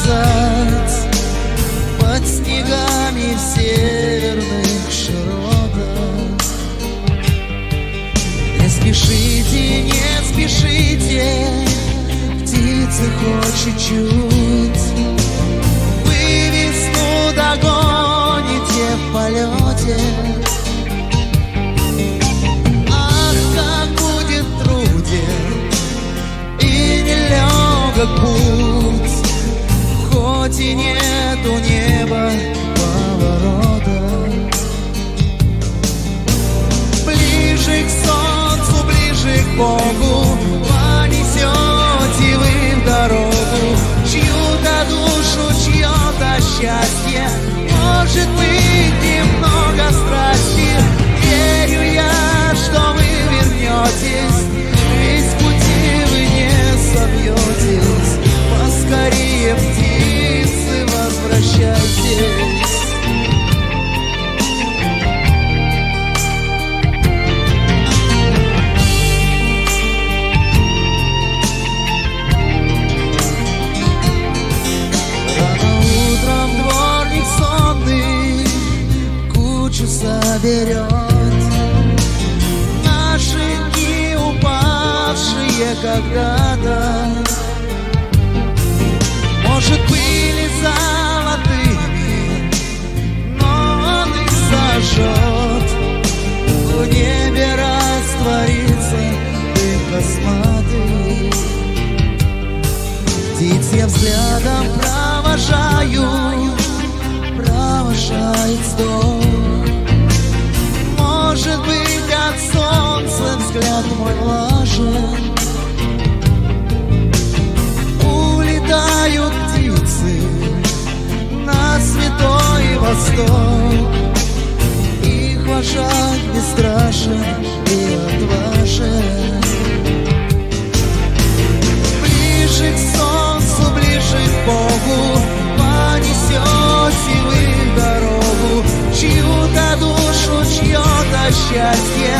мерцать под снегами в северных широтах. Не спешите, не спешите, птицы хоть чуть-чуть. Вы весну догоните в полете. Ах, как будет труден и нелегок путь, хоть и нету неба поворота. Ближе к солнцу, ближе к Богу понесете вы в дорогу чью-то душу, чье-то счастье. Может быть, немного страсти. Верю я, что вы вернетесь, ведь с пути вы не собьетесь. Поскорее, птицы, возвращайтесь. Соберет наши дни, упавшие когда-то. Может, были золотыми, но он их сожжет. В небе растворится дым косматый. Птиц я взглядом провожает вздох. Может быть, от солнца взгляд мой влажен. Улетают птицы на святой Восток. Их вожак бесстрашен и отважен. Ближе к солнцу, ближе к Богу понесете вы дорогу чью-то душу, чье-то счастье.